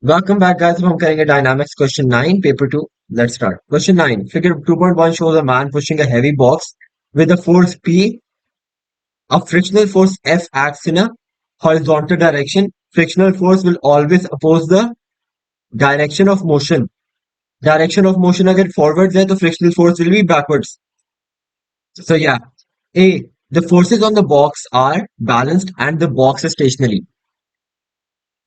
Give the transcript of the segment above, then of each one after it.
Welcome back, guys. हम करेंगे dynamics question 9, paper 2. Let's start. Question 9. Figure 2.1 shows a man pushing a heavy box with a force P. A frictional force F acts in a horizontal direction. Frictional force will always oppose the direction of motion. Direction of motion अगर forwards है तो frictional force will be backwards. So yeah. A. The forces on the box are balanced and the box is stationary.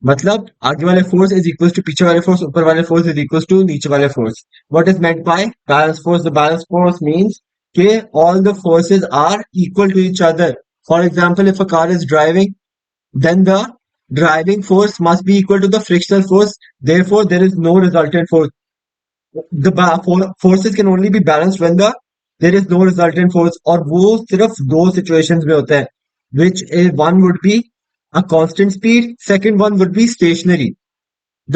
मतलब आगे वाले force is equal to पीछे वाले force ऊपर वाले फोर्स इज इक्वल टू नीचे वाले force what is meant by balance force the balance force means कि all the forces are equal to each other. For example, if a car is driving, then the driving force must be equal to the frictional force. Therefore, there is no resultant force. The forces can only be balanced when there is no resultant force. और वो सिर्फ दो situations में होता है, which is one would be a constant speed, second one would be stationary,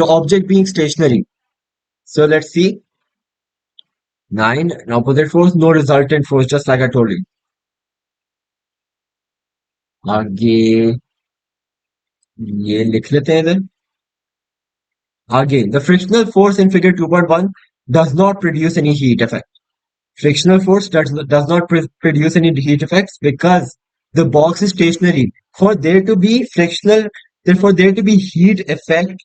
the object being stationary. So let's see. 9, an opposite force, no resultant force, just like I told you. आगे ये लिख लेते हैं इधर. आगे, the frictional force in figure 2.1 does not produce any heat effect. Frictional force does not produce any heat effects because the box is stationary. For there to be frictional, therefore there to be heat effect,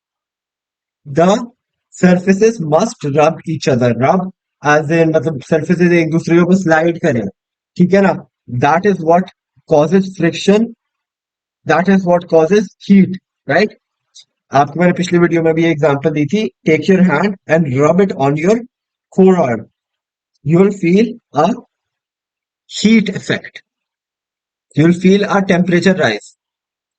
the surfaces must rub each other. Rub as in मतलब surfaces एक दूसरे के ऊपर slide करें. ठीक है ना? That is what causes friction. That is what causes heat, right? आपको मैंने पिछली वीडियो में भी एग्जांपल दी थी. Take your hand and rub it on your forearm. You will feel a heat effect. You will feel a temperature rise.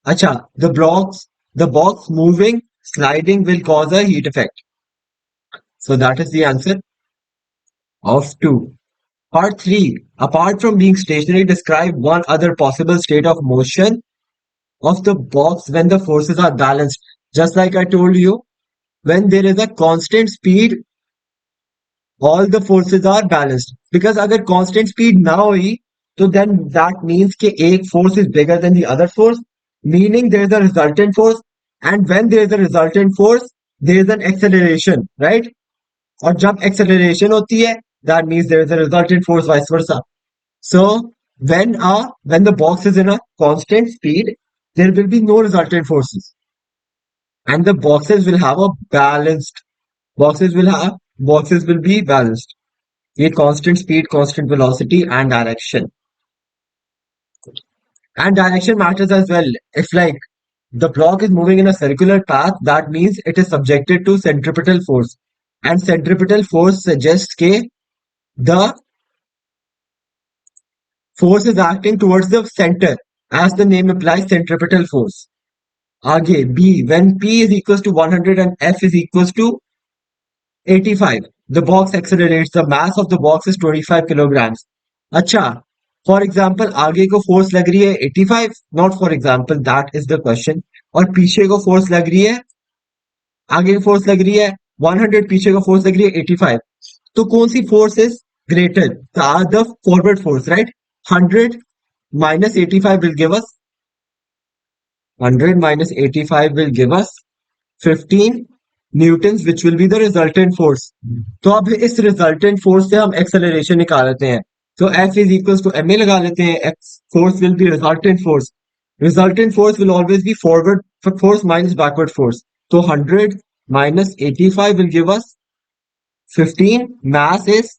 Acha, the box moving, sliding will cause a heat effect. So that is the answer of 2. Part 3. Apart from being stationary, describe one other possible state of motion of the box when the forces are balanced. Just like I told you, when there is a constant speed, all the forces are balanced. Because अगर constant speed ना हुई, तो then that means कि एक force is bigger than the other force, meaning there is a resultant force, and when there is a resultant force, there is an acceleration, right? और जब acceleration होती है, that means there is a resultant force, vice versa. So when the box is in a constant speed, there will be no resultant forces, and the boxes will be balanced. A constant speed, constant velocity, and direction. And direction matters as well. If like the block is moving in a circular path, that means it is subjected to centripetal force. And centripetal force suggests that the force is acting towards the center, as the name implies, centripetal force. आगे B, when P is equals to 100 and F is equals to 85, the box accelerates. The mass of the box is 25 kilograms. अच्छा, for example, आगे को force लग रही है 85, not for example, that is the question. और पीछे को force लग रही है, आगे को force लग रही है 100, पीछे को force लग रही है 85. तो कौन सी force is greater? The forward force, right? 100 minus 85 will give us 100 minus 85 will give us 15 newtons, which will be the resultant force. तो अब इस resultant force से हम acceleration निकाल लेते हैं. तो F is equals to ma लगा लेते हैं. X force will be resultant force. Resultant force will always be forward force minus backward force. So 100 minus 85 will give us 15. Mass is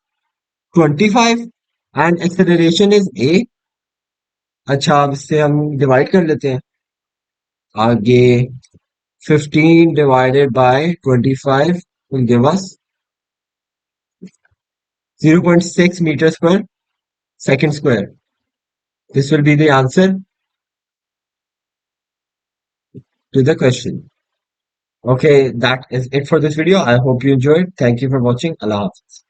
25 and acceleration is a. अच्छा, अब इससे हम divide कर लेते हैं. आगे 15 divided by 25 will give us 0.6 meters per second square. This will be the answer to the question. Okay, that is it for this video. I hope you enjoyed. Thank you for watching. Allah Hafiz.